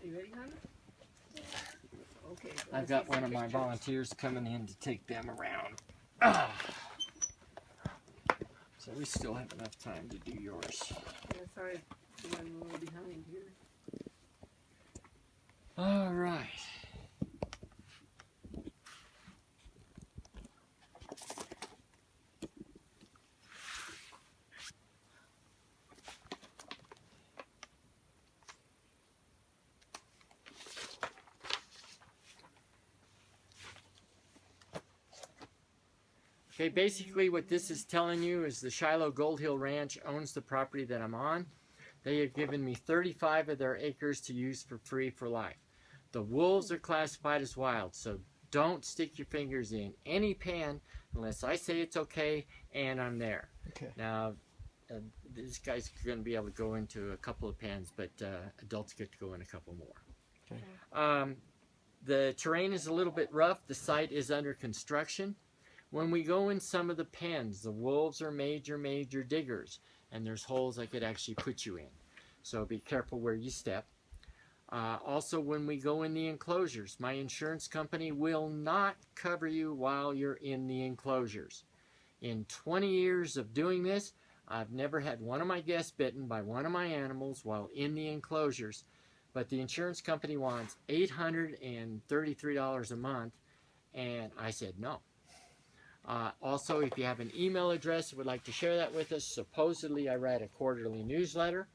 You ready, hon? Okay. I've got one of my volunteers coming in to take them around. Ah. So we still have enough time to do yours. Yeah, sorry, I'm a little behind here. All right. Okay, basically what this is telling you is the Shiloh Gold Hill Ranch owns the property that I'm on. They have given me 35 of their acres to use for free for life. The wolves are classified as wild, so don't stick your fingers in any pen unless I say it's okay and I'm there. Okay. Now, this guy's going to be able to go into a couple of pens, but adults get to go in a couple more. Okay. The terrain is a little bit rough. The site is under construction. When we go in some of the pens, the wolves are major diggers, and there's holes I could actually put you in. So be careful where you step. Also, when we go in the enclosures, my insurance company will not cover you while you're in the enclosures. In 20 years of doing this, I've never had one of my guests bitten by one of my animals while in the enclosures, but the insurance company wants $833 a month, and I said no. Also, if you have an email address and would like to share that with us, supposedly I write a quarterly newsletter.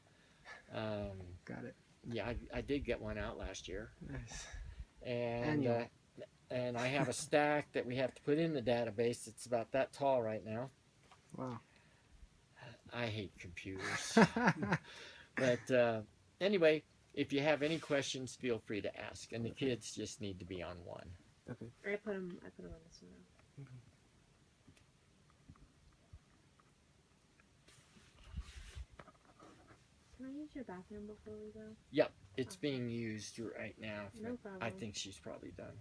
Got it. Yeah, I did get one out last year. Nice. And I have a stack that we have to put in the database. It's about that tall right now. Wow. I hate computers. But anyway, if you have any questions, feel free to ask. And the kids just need to be on one. Okay. I put them on this one now. Okay. Can I use your bathroom before we go? Yep, it's being used right now. No problem. I think she's probably done.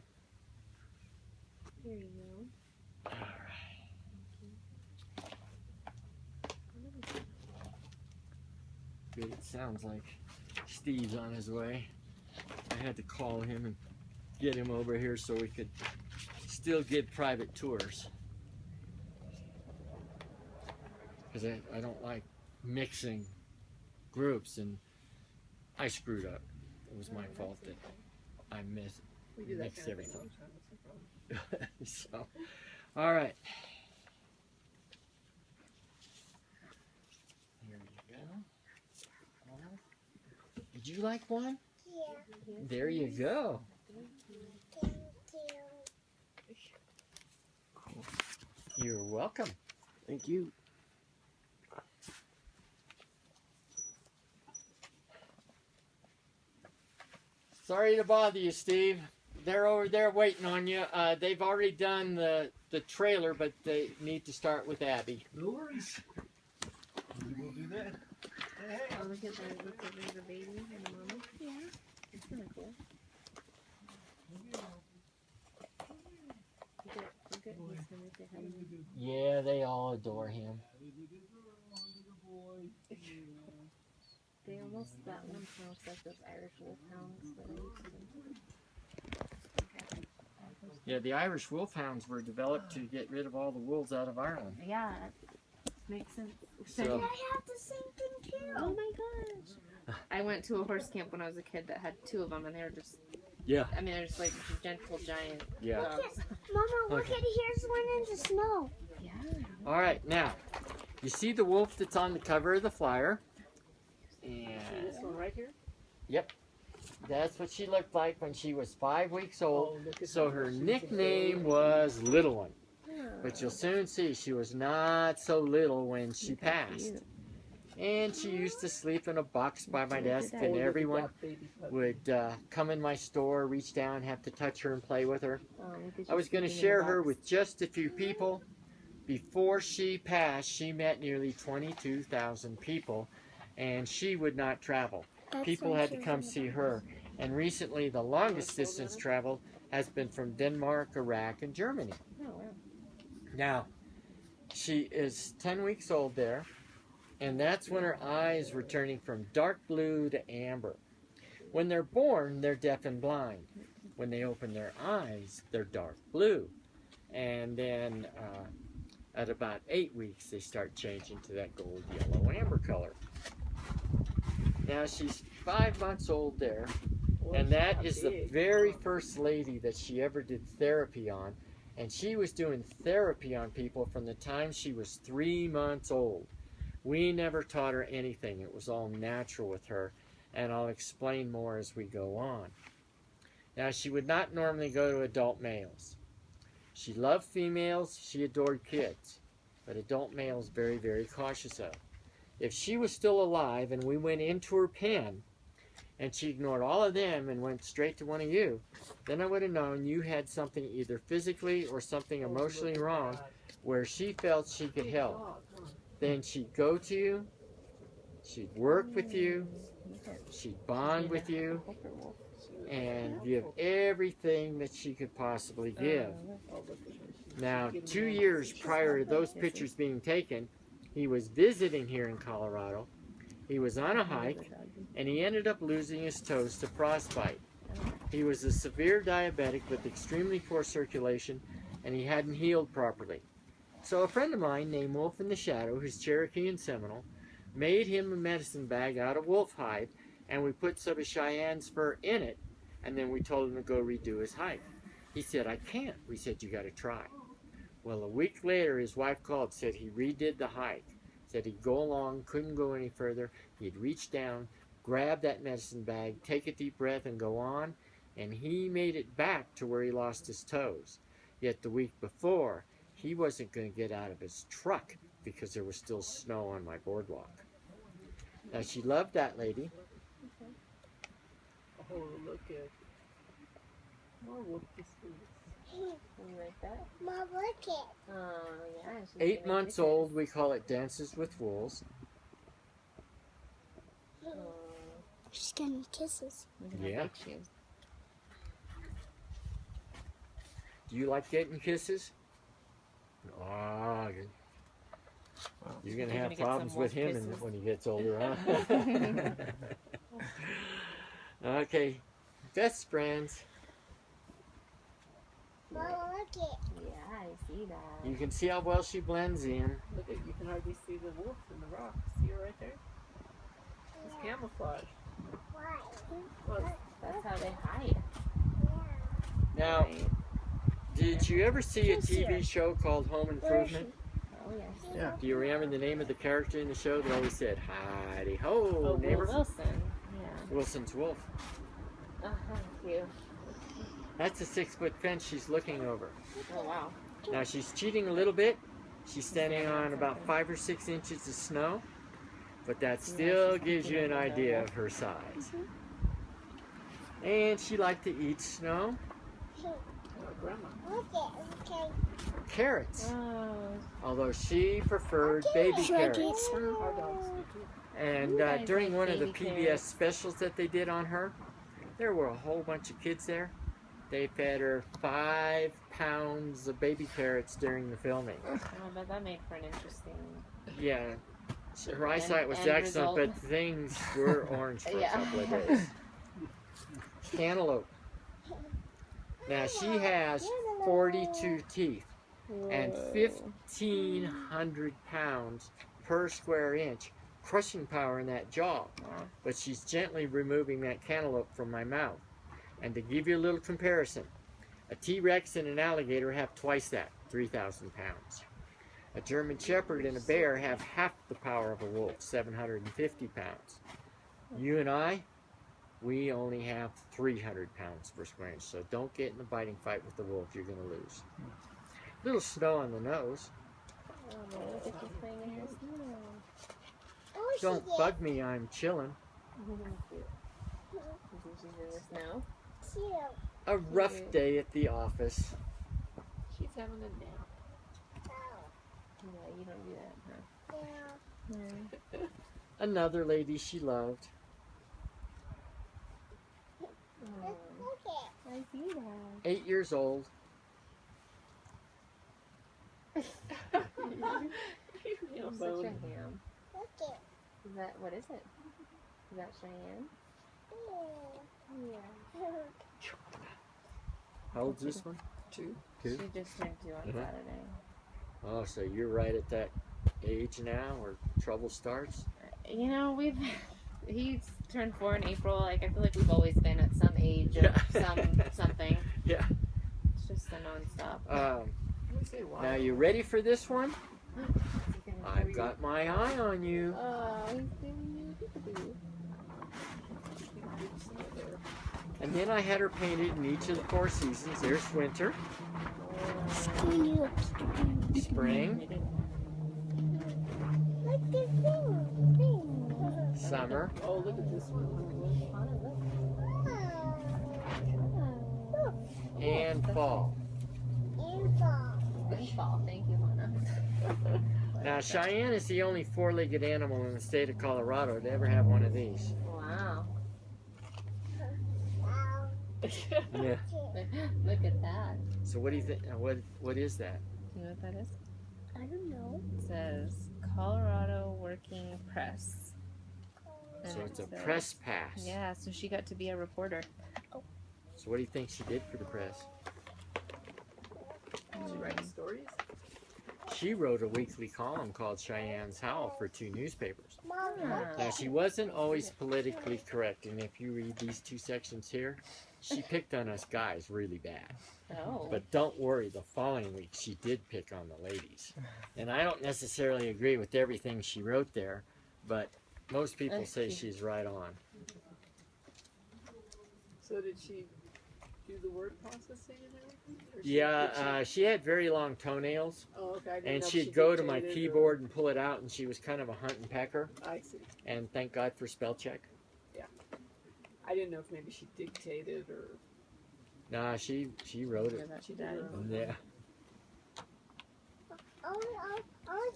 Here you go. All right. Good. It sounds like Steve's on his way. I had to call him and get him over here so we could still give private tours. Because I don't like mixing groups, and I screwed up. It was my fault that I mixed everything. So, all right. Here you go. Did you like one? Yeah. There you go. Thank you. Cool. You're welcome. Thank you. Sorry to bother you, Steve. They're over there waiting on you. They've already done the trailer, but they need to start with Abby. No worries. We'll do that. Hey. Oh, look at the baby and the mama. Yeah. It's kind of cool. Look at he's gonna make the head. Yeah, they all adore him. They almost, that one sounds like those Irish wolfhounds that I used to. Yeah, the Irish wolfhounds were developed to get rid of all the wolves out of Ireland. Yeah, makes sense. So, I have the same thing too. Oh my gosh. I went to a horse camp when I was a kid that had two of them, and they were just, yeah. I mean, they're just like gentle giant Yeah. dogs. Mama, look Okay. at here's one in the snow. Yeah. All right, now, you see the wolf that's on the cover of the flyer? See And this one right here? yep, that's what she looked like when she was 5 weeks old. Oh, look at So her nickname was Little One. But you'll soon see she was not so little when she passed. And she used to sleep in a box by my desk, and everyone would come in my store, reach down, have to touch her and play with her. I was going to share her with just a few people. Before she passed, she met nearly 22,000 people, and she would not travel. People had to come see her. And recently, the longest distance traveled has been from Denmark, Iraq, and Germany. Oh, wow. Now, she is 10 weeks old there, and that's when her eyes were turning from dark blue to amber. When they're born, they're deaf and blind. When they open their eyes, they're dark blue. And then at about 8 weeks, they start changing to that gold, yellow, amber color. Now she's 5 months old there, and that is the very first lady that she ever did therapy on. And she was doing therapy on people from the time she was 3 months old. We never taught her anything. It was all natural with her, and I'll explain more as we go on. Now, she would not normally go to adult males. She loved females, she adored kids, but adult males very, very cautious of. If she was still alive and we went into her pen and she ignored all of them and went straight to one of you, then I would have known you had something either physically or something emotionally wrong where she felt she could help. Then she'd go to you, she'd work with you, she'd bond with you, and give everything that she could possibly give. Now, 2 years prior to those pictures being taken, he was visiting here in Colorado. He was on a hike, and he ended up losing his toes to frostbite. He was a severe diabetic with extremely poor circulation, and he hadn't healed properly. So a friend of mine named Wolf in the Shadow, who's Cherokee and Seminole, made him a medicine bag out of wolf hide, and we put some of Cheyenne's fur in it, and then we told him to go redo his hike. He said, I can't. We said, you got to try. Well, a week later, his wife called, said he redid the hike. Said he'd go along, couldn't go any further. He'd reach down, grab that medicine bag, take a deep breath, and go on. And he made it back to where he lost his toes. Yet the week before, he wasn't going to get out of his truck because there was still snow on my boardwalk. Now, she loved that lady. Oh, look at more wolf kisses. You like that? Mom, look it. Oh, yeah. she's 8 giving months kisses. old, we call it Dances with Wolves. Oh, She's getting kisses. look at how Yeah. big she is. Do you like getting kisses? Ah, you're going to You're have gonna get problems some with wolf him kisses. when he gets older, huh? Okay, best friends. Mom, look it. Yeah, I see that. You can see how well she blends in. Look at, you can hardly see the wolf in the rocks. See it right there? It's camouflage. Why? Well, That's how they hide. Now, Right. did you ever see a TV show called Home Improvement? Oh, yes. Yeah. Do you remember the name of the character in the show that always said, "Howdy ho, Oh, Will neighbor"? Wilson. Yeah. Wilson's wolf. Thank you. That's a 6-foot fence she's looking over. Oh, wow. Now she's cheating a little bit. She's standing on about 5 or 6 inches of snow, but that still she's gives you an looking over the idea wolf. of her size. And she liked to eat snow, grandma. Look it. Okay. carrots, Oh, although she preferred baby Should I carrots. get some? Our dogs do too. And You guys during like one of the baby PBS carrots. specials that they did on her, there were a whole bunch of kids there. They fed her 5 pounds of baby carrots during the filming. I bet that made for an interesting. Yeah, her eyesight was end excellent, result. but things were orange for Yeah. a couple of days. Cantaloupe. Now she has 42 teeth and 1,500 pounds per square inch crushing power in that jaw. Wow. But she's gently removing that cantaloupe from my mouth. And to give you a little comparison, a T-Rex and an alligator have twice that, 3,000 pounds. A German Shepherd and a bear have half the power of a wolf, 750 pounds. You and I, we only have 300 pounds per square inch, so don't get in a biting fight with the wolf, you're going to lose. Little snow on the nose. Oh, look at you playing in your snow. Oh, she Don't did. bug me, I'm chilling. Cute. Did you do the snow? Cute. A rough day at the office. She's having a nap. Oh, Yeah, you don't do that, huh? yeah. Another lady she loved. Oh, Look it. I see that. 8 years old. You You're know, such a bone. ham. Look it. Is that, what is it? Is that Cheyenne? Yeah. How old's this one? 2. She just turned 2 on Uh-huh. Saturday. Oh, so you're right at that age now where trouble starts? You know, he's turned 4 in April. Like, I feel like we've always been at some age of something. Yeah. It's just a nonstop. Let me say why. Now, you ready for this one? I've got my eye on you. Oh, he's doing you. And then I had her painted in each of the 4 seasons. There's winter, spring, Look the thing. summer, Oh, look at this one. and fall. Fall. Thank you, Hannah. Now, Cheyenne is the only 4-legged animal in the state of Colorado to ever have one of these. Wow. Yeah. Look at that. So what do you think? What is that? Do you know what that is? I don't know. It says Colorado Working Press. And So it it's a says- press pass. Yeah, so she got to be a reporter. So what do you think she did for the press? Did you write stories? She wrote a weekly column called Cheyenne's Howl for 2 newspapers. Mama. Now, she wasn't always politically correct, and if you read these 2 sections here, she picked on us guys really bad. Oh. But don't worry, the following week she did pick on the ladies. And I don't necessarily agree with everything she wrote there, but most people say she's right on. So did she do the word processing and everything? Or Yeah, she had very long toenails, Oh, okay. I didn't and know if she'd she go to my dictated keyboard and pull it out, and she was kind of a hunt and pecker. I see. And thank God for spell check. I didn't know if maybe she dictated or. Nah, she wrote Yeah, it. that She does. did her own. Yeah,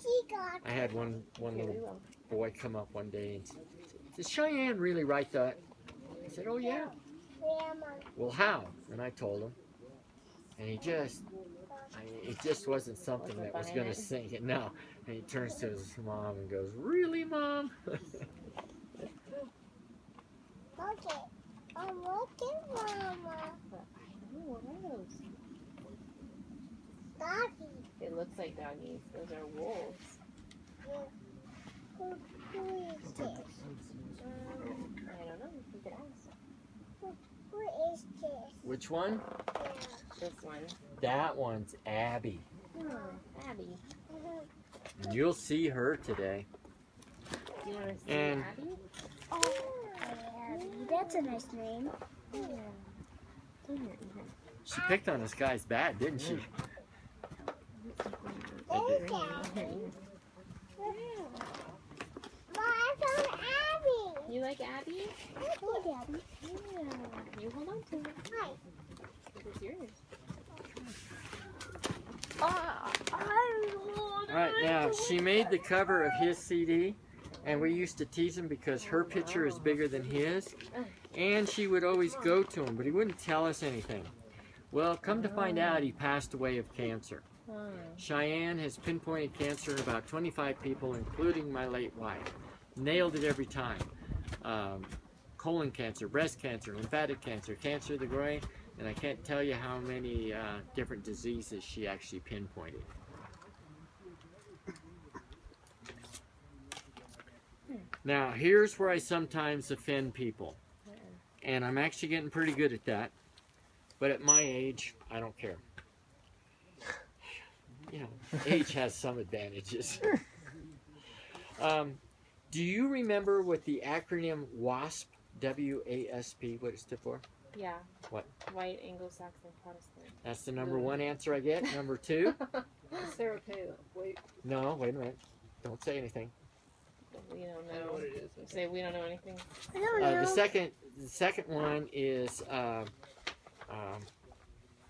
She got I had one Okay, we little will. boy come up one day and said, "Did Cheyenne really write that?" I said, "Oh yeah." Grandma. Well, how? And I told him, and it just wasn't something that was going to sink it. No, and he turns to his mom and goes, "Really, Mom?" Okay. I'm looking, Mama. Ooh, what are those? Doggy. It looks like doggies. Those are wolves. Who is this? I don't know. You could ask. Who is this? Which one? This one. That one's Abby. Oh, Abby. And you'll see her today. Do you want to see And- Abby? Oh, Abby. That's a nice name. Yeah. Come here, She picked on this guy's bad, didn't she? There's Abby. But I found Abby. You like Abby? Hey, Abby. Yeah. You hold on to it. Hi. It's yours. All right, now she made the cover of his CD, and we used to tease him because her picture is bigger than his, and she would always go to him, but he wouldn't tell us anything. Well, come to find out, he passed away of cancer. Oh. Cheyenne has pinpointed cancer in about 25 people, including my late wife. Nailed it every time. Colon cancer, breast cancer, lymphatic cancer, cancer of the groin, and I can't tell you how many different diseases she actually pinpointed. Now, here's where I sometimes offend people, and I'm actually getting pretty good at that, but at my age, I don't care. You know, age has some advantages. Do you remember what the acronym WASP, W-A-S-P, what it stood for? Yeah. What? White Anglo-Saxon Protestant. That's the number 1 answer I get. Number 2? Sarah Palin. Wait, No, wait a minute. Don't say anything. We don't I know know. what it is. You say we don't know anything. I don't know. The second one is, well,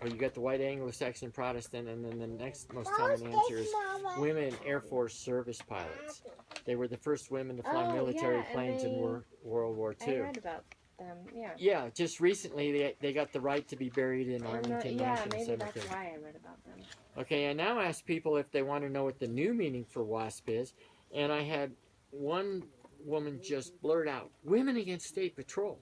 you got the white Anglo-Saxon Protestant, and then the next most What common was answer this, is Mama? women Air Force service pilots. They were the first women to fly Oh, military yeah, and planes in they- World War I II. read about them. Yeah. Yeah, just recently they got the right to be buried in Arlington yeah, National maybe that's Cemetery. why I read about them. Okay, I now ask people if they want to know what the new meaning for WASP is, and I had one woman just blurt out, "Women Against State Patrol."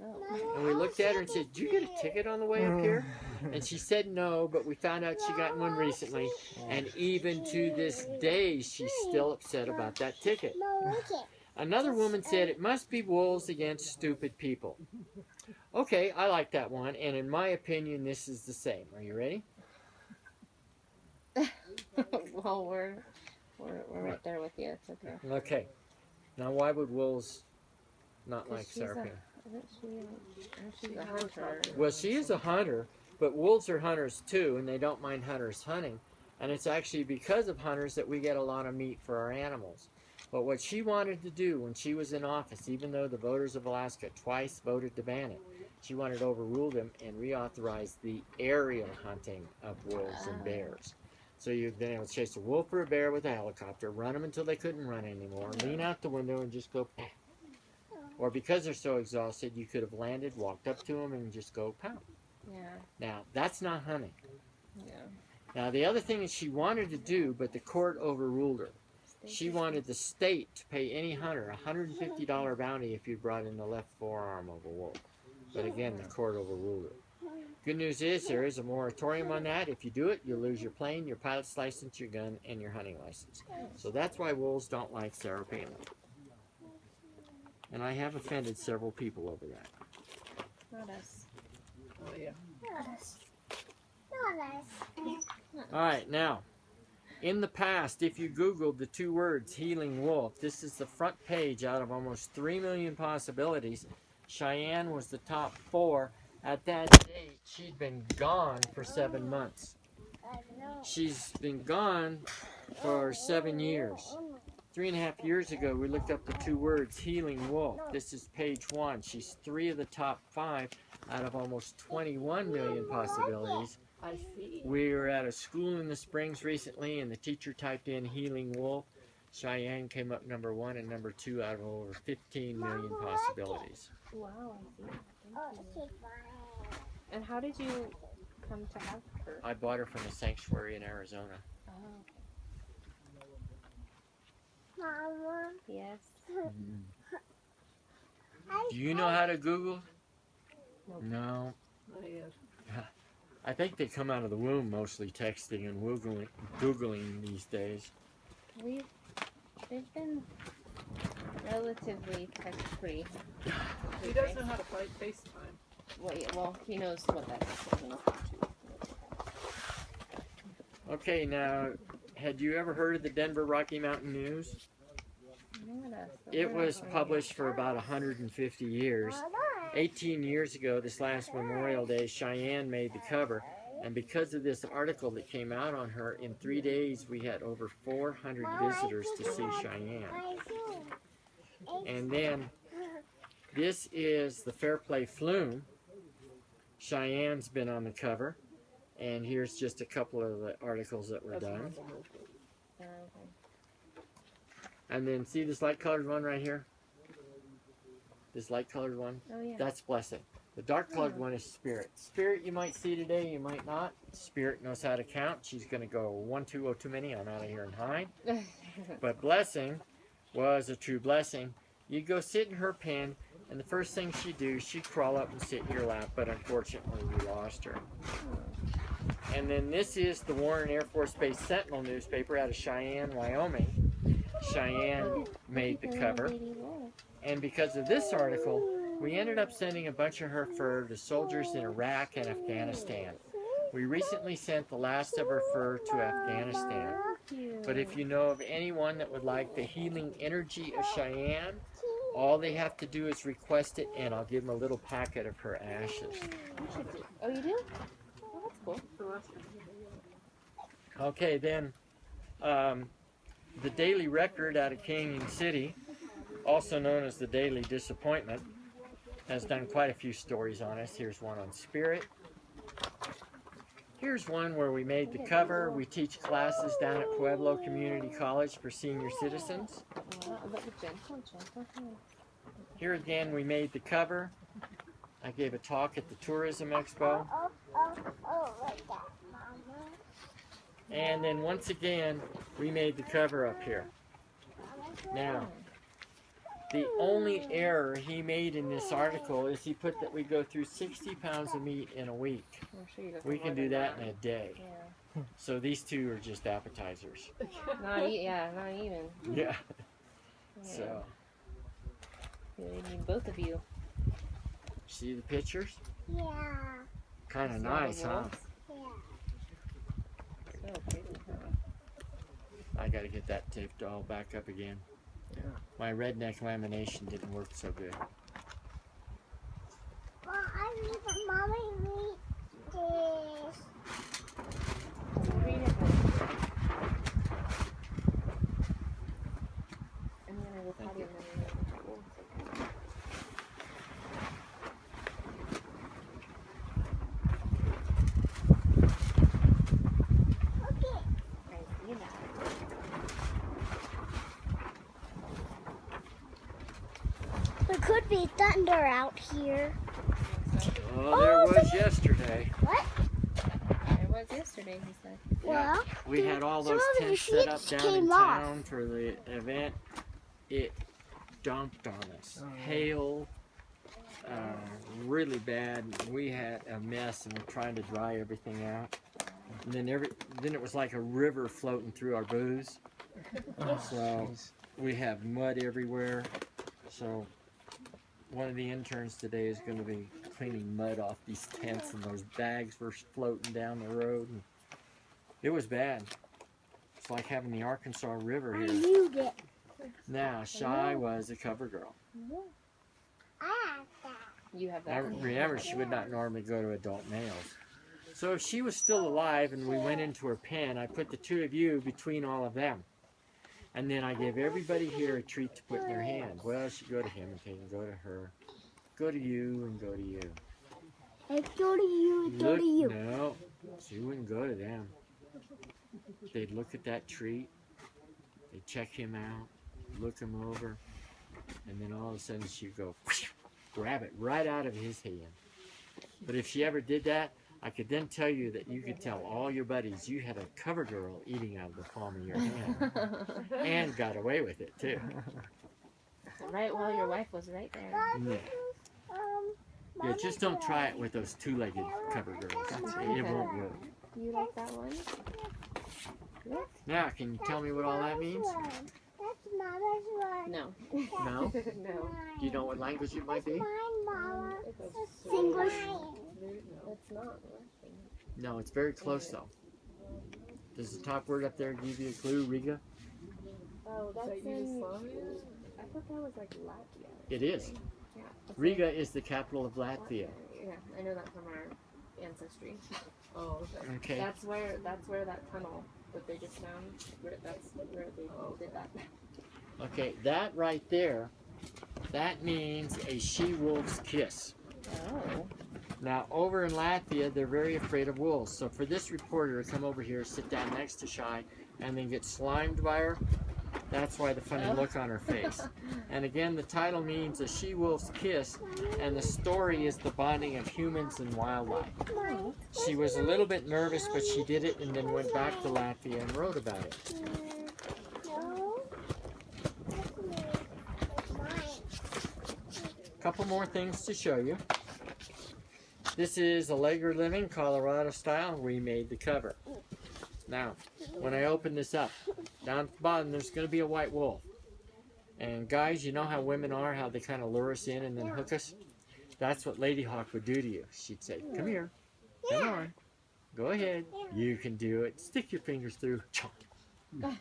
Oh. And we looked at her and said, "Did you get a ticket on the way up here?" And she said no, but we found out she got one recently. And even to this day, she's still upset about that ticket. Another woman said, "It must be wolves against stupid people." Okay, I like that one. And in my opinion, this is the same. Are you ready? Well, we're right there with you. It's okay. Okay. Now, why would wolves not like She's a, Seraphim? isn't she's a hunter. Well, she is a hunter, but wolves are hunters too, and they don't mind hunters hunting. And it's actually because of hunters that we get a lot of meat for our animals. But what she wanted to do when she was in office, even though the voters of Alaska twice voted to ban it, she wanted to overrule them and reauthorize the aerial hunting of wolves and bears. So you've been able to chase a wolf or a bear with a helicopter, run them until they couldn't run anymore, lean out the window and just go pow. Or because they're so exhausted, you could have landed, walked up to them, and just go pow. Yeah. Now, that's not hunting. Yeah. Now, the other thing that she wanted to do, but the court overruled her. She wanted the state to pay any hunter a $150 bounty if you brought in the left forearm of a wolf. But again, the court overruled her. Good news is there is a moratorium on that. If you do it, you'll lose your plane, your pilot's license, your gun, and your hunting license. So that's why wolves don't like Sarah Palin. And I have offended several people over that. Not us. Oh, yeah. All right, now, in the past, if you Googled the two words healing wolf, this is the front page out of almost 3 million possibilities. Cheyenne was the top 4. At that date, she'd been gone for 7 months. She's been gone for 7 years. 3.5 years ago, we looked up the two words healing wolf. This is page 1. She's 3 of the top 5 out of almost 21 million possibilities. I see. We were at a school in the Springs recently, and the teacher typed in healing wolf. Cheyenne came up number 1 and number 2 out of over 15 million possibilities. Wow, I see. Thank you. And how did you come to have her? I bought her from a sanctuary in Arizona. Oh, okay. Mama. Yes. Do you know how to Google? Nope. No. Not yet. I think they come out of the womb mostly texting and Googling these days. They've been relatively tech-free. He does know how to play FaceTime. Well, he knows what that is. He knows how to. Okay, now, had you ever heard of the Denver Rocky Mountain News? It was published for about 150 years. 18 years ago, this last Memorial Day, Cheyenne made the cover. And because of this article that came out on her, in 3 days we had over 400 visitors to see Cheyenne. And then, this is the Fair Play Flume. Cheyenne's been on the cover. And here's just a couple of the articles that were done. And then see this light colored one right here? This light colored one? Oh, yeah. That's Blessing. The dark colored one is Spirit. Spirit you might see today, you might not. Spirit knows how to count. She's going to go 1, 2, oh, too many. I'm out of here and hide. But Blessing was a true blessing. You go sit in her pen, and the first thing she'd do, she'd crawl up and sit in your lap, but unfortunately we lost her. And then this is the Warren Air Force Base Sentinel newspaper out of Cheyenne, Wyoming. Cheyenne made the cover. And because of this article, we ended up sending a bunch of her fur to soldiers in Iraq and Afghanistan. We recently sent the last of her fur to Afghanistan. But if you know of anyone that would like the healing energy of Cheyenne, all they have to do is request it, and I'll give them a little packet of her ashes. Oh, you do? Oh, that's cool. Okay, then the Daily Record out of Canyon City, also known as the Daily Disappointment, has done quite a few stories on us. Here's one on Spirit. Here's one where we made the cover. We teach classes down at Pueblo Community College for senior citizens. Here again, we made the cover. I gave a talk at the Tourism Expo. And then once again, we made the cover up here. Now, The only error he made in this article is he put that we go through 60 pounds of meat in a week. I'm sure you go We for can more do than that in a day. Yeah. So these two are just appetizers. Not even. Yeah. Yeah. So, They need both of you. see the pictures? Yeah. Kind of See all the nice, huh? wolves? Yeah. So pretty, huh? I got to get that taped all back up again. Yeah. My redneck lamination didn't work so good. Well, I need mommy need this. Read it then. And then I will Thank probably you. Okay. I see that. There could be thunder out here. Oh, there was yesterday. What? It was yesterday, he said. Yeah. Well, We had all those some of the tents set up sheets down came in off. town for the event. It dumped on us. Oh. Hail, really bad. We had a mess and we're trying to dry everything out. And then it was like a river floating through our booze. So we have mud everywhere. So one of the interns today is going to be cleaning mud off these tents, and those bags were floating down the road. And it was bad. It's like having the Arkansas River I here. knew it. Now, Shy was a cover girl. I have that. You have Now, that. remember, she would not normally go to adult males. So if she was still alive and we went into her pen, I put the two of you between all of them. And then I gave everybody here a treat to put in their hand. Well, she'd go to him and take and go to her. Go to you and go to you. Let's go to you and go to you. No, she wouldn't go to them. They'd look at that treat. They'd check him out, look him over, and then all of a sudden she'd go, grab it right out of his hand. But if she ever did that, I could then tell you that you could tell all your buddies you had a cover girl eating out of the palm of your hand. And got away with it, too. Right while your wife was right there. Yeah. Yeah, just don't try it with those two-legged cover girls. It won't work. You like that one? Now, can you tell me what all that means? That's Mama's one. No. No? No. Do you know what language it might be? Mine, Mama. It's English. It's not. No, it's very close, though. Does the top word up there give you a clue, Riga? Oh, Is that that's in. Yugoslavia? I thought that was like Latvia. It is. Yeah. Riga is the capital of Latvia. Yeah, I know that from our ancestry. Oh, okay. Okay. That's where that tunnel that they just found. That's where they did that. Okay, that right there, that means a she-wolf's kiss. Oh. Now, over in Latvia, they're very afraid of wolves. So for this reporter to come over here, sit down next to Shy, and then get slimed by her, that's why the funny look on her face. And again, the title means a she-wolf's kiss, and the story is the bonding of humans and wildlife. She was a little bit nervous, but she did it and then went back to Latvia and wrote about it. No. That's me. That's mine. Couple more things to show you. This is Allegra Living, Colorado style. We made the cover. Now, when I open this up, down at the bottom, there's going to be a white wolf. And guys, you know how women are, how they kind of lure us in and then hook us? That's what Lady Hawk would do to you. She'd say, come here, come on, go ahead, you can do it. Stick your fingers through. But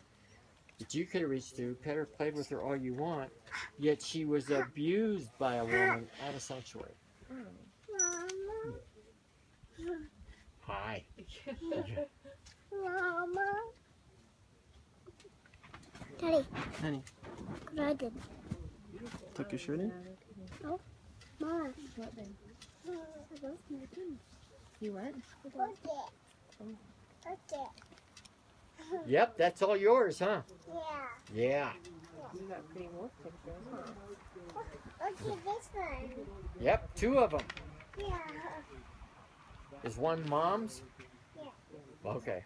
you could have reached through, pet her, played with her all you want, yet she was abused by a woman at a sanctuary. Mama. Hi. Mama. Daddy. Honey, What I did. tuck your shirt in? Mama. What then? I lost my pen. You what? Okay. Yep, that's all yours, huh? Yeah. Yeah. You got pretty wolf pictures, huh? Okay, this one. Yep, two of them. Yeah. Is one mom's? Yeah. Okay.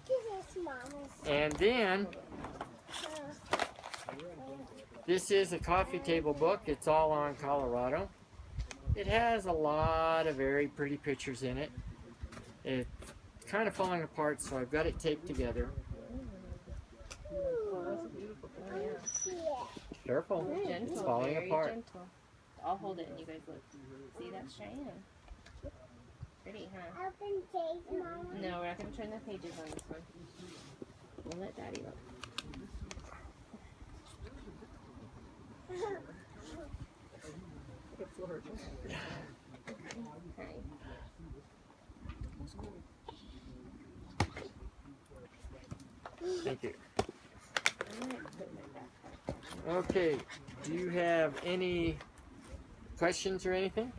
This is Mama's. And then This is a coffee table book. It's all on Colorado. It has a lot of very pretty pictures in it. It's kind of falling apart, so I've got it taped together. Oh, that's a beautiful thing. Careful, Gentle, it's falling very apart. gentle. I'll hold it and you guys look. See that shine? Pretty, huh? Open page, Mama. No, we're not going to turn the pages on this one. We'll let Daddy look. The floor. Okay. Thank you. Alright, put my backpack on. Okay, do you have any questions or anything?